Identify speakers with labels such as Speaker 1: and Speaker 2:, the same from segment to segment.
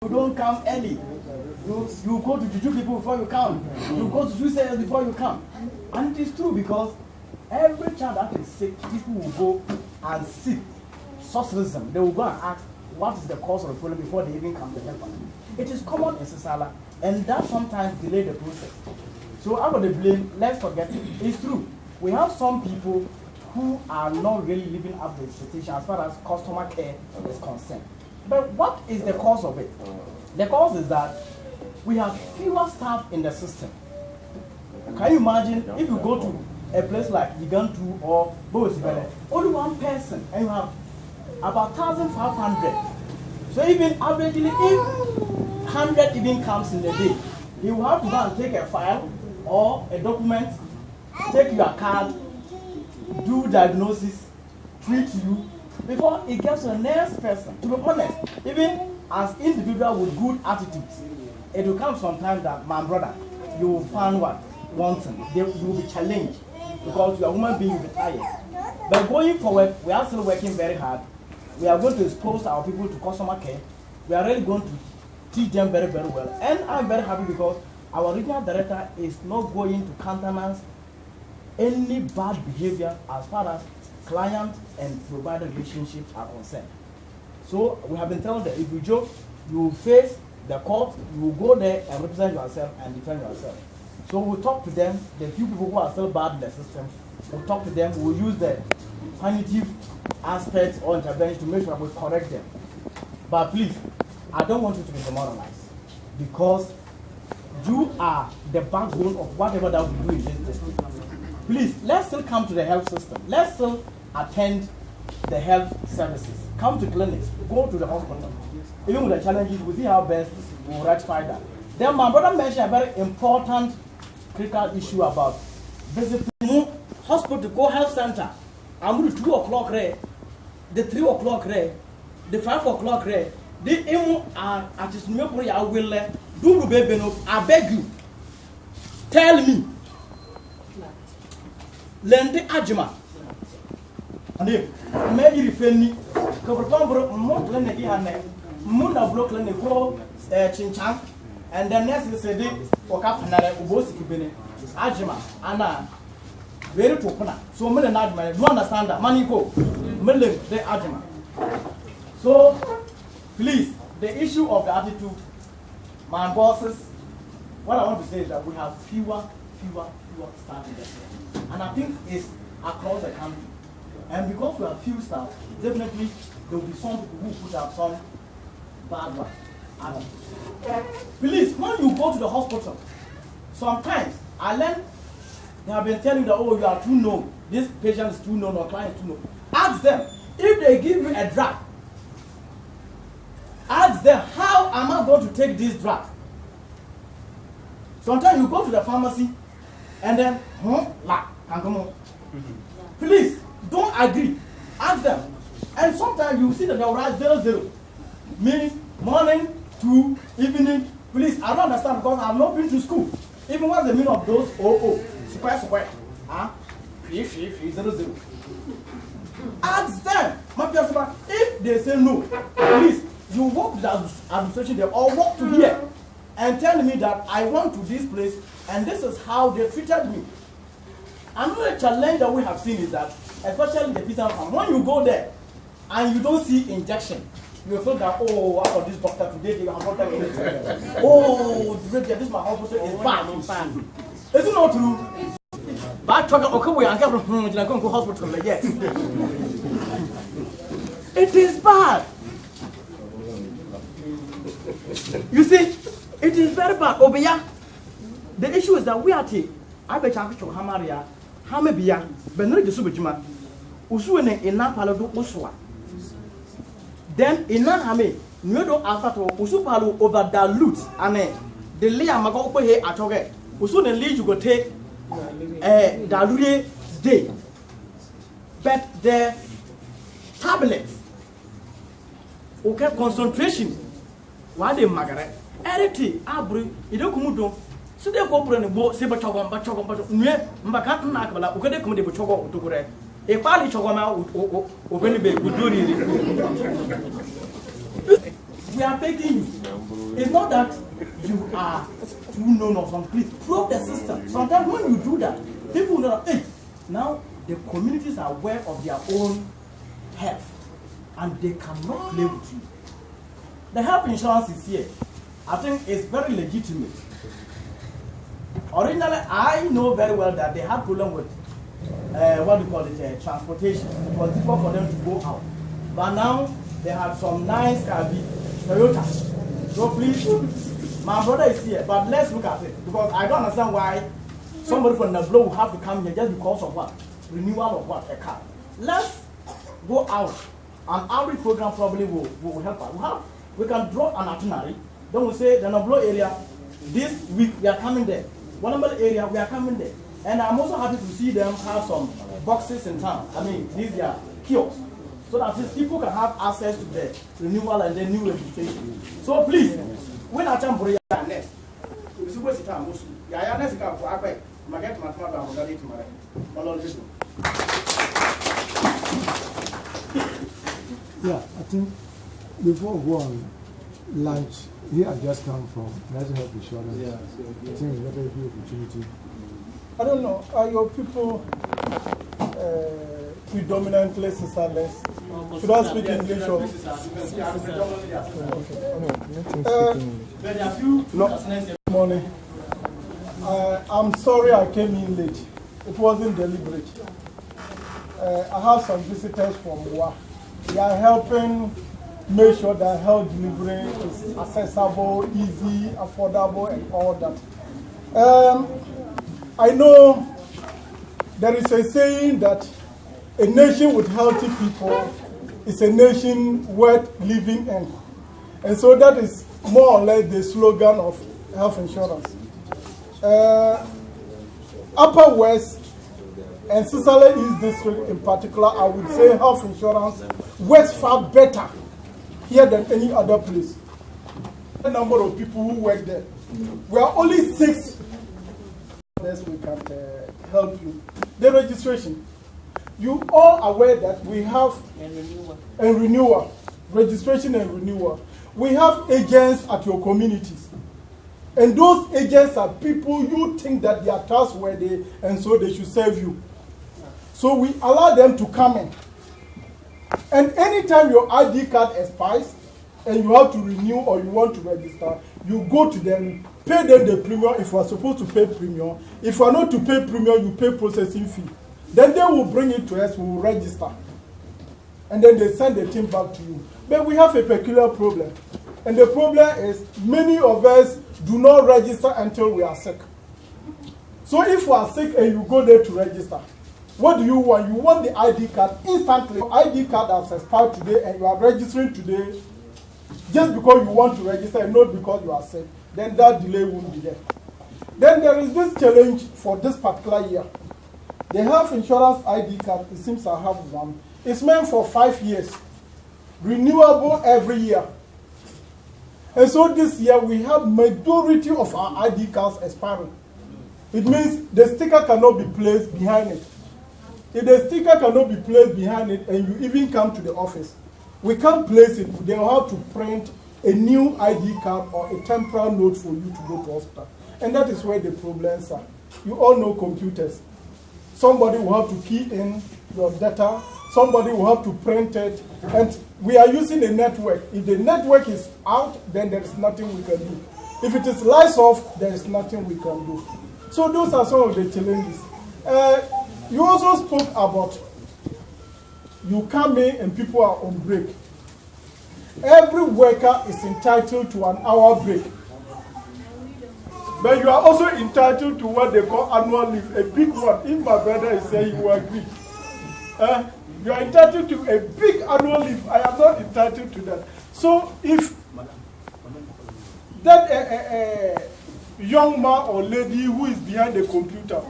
Speaker 1: You don't come early. You go to juju people before you come. You go to suicide before you come. And it is true because every child that is sick, people will go and seek socialism. They will go and ask what is the cause of the problem before they even come to help us. It is common in Sisala, and that sometimes delay the process. So out of the blame, let's forget it. It's true. We have some people who are not really living up to the expectation as far as customer care is concerned. But what is the cause of it? The cause is that we have fewer staff in the system. Can you imagine if you go to a place like Gigantu or Bosibele, only one person, and you have about 1,500. So even averagely, if 100 even comes in the day, you will have to go and take a file or a document, take your card, do diagnosis, treat you, before it gets to the next person. To be honest, even as individual with good attitudes, it will come sometime that, my brother, you will find what? Wanting. You will be challenged because you are a human being, you will be tired. But going forward, we are still working very hard. We are going to expose our people to customer care. We are really going to teach them very, very well. And I'm very happy because our regional director is not going to countenance any bad behavior as far as client and provider relationships are concerned. So we have been telling them, if you joke, you will face the court, you will go there and represent yourself and defend yourself. So we'll talk to them, the few people who are still bad in the system, we'll talk to them, we'll use the punitive aspects or intervention to make sure we correct them. But please, I don't want you to be demoralized because you are the backbone of whatever that we do in this district. Please, let's still come to the health system. Let's still attend the health services. Come to clinics, go to the hospital. Even with the challenges, we see how best we will rectify that. Then my brother mentioned a very important critical issue about visiting hospital, go health center. I'm going to 2 o'clock there, the 3 o'clock there, the 5 o'clock there. The emu are at his new prayer. I will do baby no. I beg you, tell me. Lendi ajima. Ane, me irifeni. Kabutambro mo clinic ihane. Mo na block clinic ko Chinchang, and the next is the okapanare ubosi kibene. Ajima ana very topuna. So me na ajima. Do you understand that? Money go. Me le the ajima. So please, the issue of the attitude, my bosses, what I want to say is that we have fewer staff in the system. And I think it's across the country. And because we have few staff, definitely there will be some people who put up some bad ones. Please, when you go to the hospital, sometimes I learn, they have been telling you that, oh, you are too known, this patient is too known or client is too known. Ask them, if they give you a drug, ask them, how am I going to take this drug? Sometimes you go to the pharmacy and then, please, don't agree. Ask them. And sometimes you see that they'll write 00. Means morning to evening. Please, I don't understand because I've not been to school. Even what's the meaning of those square. 3 0. Ask them. If they say no, please, you walk to the administration there or walk to here and tell me that I went to this place and this is how they treated me. Another challenge that we have seen is that, especially the peasant farm, when you go there and you don't see injection, you feel that, oh, what about this doctor today? They have not done anything. Oh, this my hospital is bad. Is it not true? But okay, we are going to go hospital. Yes. It is bad. You see, it is very bad. Obeya, the issue is that we are taking. I bet you to Hamaria, Hamabia, but not the Subijima. Usuene in Napalo Usua. Then in Nahame, Nudo Alphato, Usupalu over dilute, and the Lea Magopo here at Toge. Usune lead you go take a dilute day. But the tablets, okay, concentration. Why they Margaret? Eriti, Abri, you don't come to. So they go for the boat, Saber Chogom, but Mbakat Nakala, who can come to Chogo to Gure. A party Chogoma would really be good. we are taking you. It's not that you are too known or something. Please probe the system. Sometimes when you do that, people know that, hey, now the communities are aware of their own health and they cannot play with you. The health insurance is here. I think it's very legitimate. Originally, I know very well that they had problem with transportation. It was difficult for them to go out. But now they have some nice Toyota. So please, my brother is here, but let's look at it, because I don't understand why somebody from the block will have to come here just because of what? Renewal of what? A car. Let's go out. An outreach program probably will help us. We can draw an itinerary. Then we say the Noblo area, this week we are coming there. One area we are coming there. And I'm also happy to see them have some boxes in town. I mean, these are kiosks. So that these people can have access to the renewal and the new registration. So please, when I come for next, we see what's the time. Yeah, next come for I get my
Speaker 2: yeah, I think before we go on lunch, here I just come from National Health Insurance. Yeah, I think it's not a good opportunity.
Speaker 3: I don't know, are your people predominantly sisterless? Should I speak English or? Good morning. I'm sorry I came in late. It wasn't deliberate. I have some visitors from WA. They are helping make sure that health delivery is accessible, easy, affordable, and all that. I know there is a saying that a nation with healthy people is a nation worth living in. And so that is more or less the slogan of health insurance. Upper West and Sicily East District in particular, I would say health insurance works far better here than any other place. The number of people who work there. We are only 6. Yes, we can help you. The registration. You all aware that we have renewal. Registration and renewal. We have agents at your communities. And those agents are people you think that they are trustworthy and so they should serve you. So we allow them to come in. And anytime your ID card expires and you have to renew or you want to register, you go to them, pay them the premium if you are supposed to pay premium. If you are not to pay premium, you pay processing fee. Then they will bring it to us, we will register. And then they send the team back to you. But we have a peculiar problem. And the problem is many of us do not register until we are sick. So if you are sick and you go there to register, what do you want? You want the ID card instantly. Your ID card has expired today and you are registering today just because you want to register and not because you are sick. Then that delay won't be there. Then there is this challenge for this particular year. The health insurance ID card, it seems I have one. It's meant for 5 years. Renewable every year. And so this year we have majority of our ID cards expiring. It means the sticker cannot be placed behind it. If the sticker cannot be placed behind it and you even come to the office, we can't place it. They will have to print a new ID card or a temporary note for you to go to hospital. And that is where the problems are. You all know computers. Somebody will have to key in your data. Somebody will have to print it. And we are using a network. If the network is out, then there is nothing we can do. If it is lights off, there is nothing we can do. So those are some of the challenges. You also spoke about you come in and people are on break. Every worker is entitled to an hour break. But you are also entitled to what they call annual leave, a big one. If my brother is saying you agree. You are entitled to a big annual leave. I am not entitled to that. So if that young man or lady who is behind the computer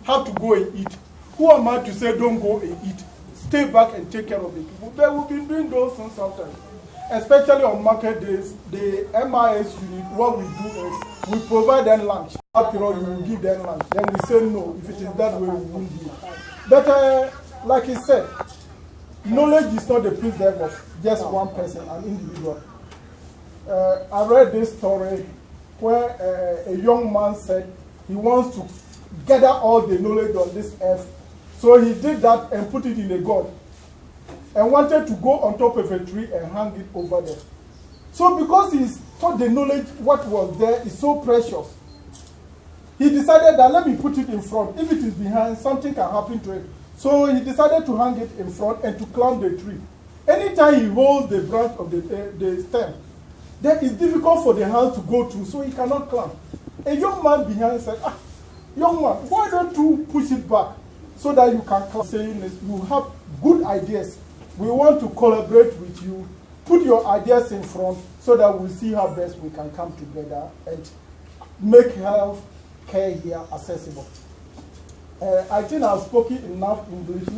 Speaker 3: have to go and eat, who am I to say don't go and eat? Stay back and take care of the people. But we've been doing those things sometimes. Especially on market days, the MIS unit, what we do is we provide them lunch. After all, you will give them lunch. Then we say no. If it is that way, we won't do it. But like he said, knowledge is not the preserve of just one person, an individual. I read this story where a young man said he wants to gather all the knowledge on this earth. So he did that and put it in a gourd and wanted to go on top of a tree and hang it over there. So because he thought the knowledge, what was there, is so precious, he decided that let me put it in front. If it is behind, something can happen to it. So he decided to hang it in front and to climb the tree. Anytime he holds the branch of the stem, then it's difficult for the hand to go through, so he cannot climb. A young man behind said, young man, why don't you push it back so that you can climb? Saying this, you have good ideas. We want to collaborate with you. Put your ideas in front so that we'll see how best we can come together and make health care here accessible. I think I've spoken enough English.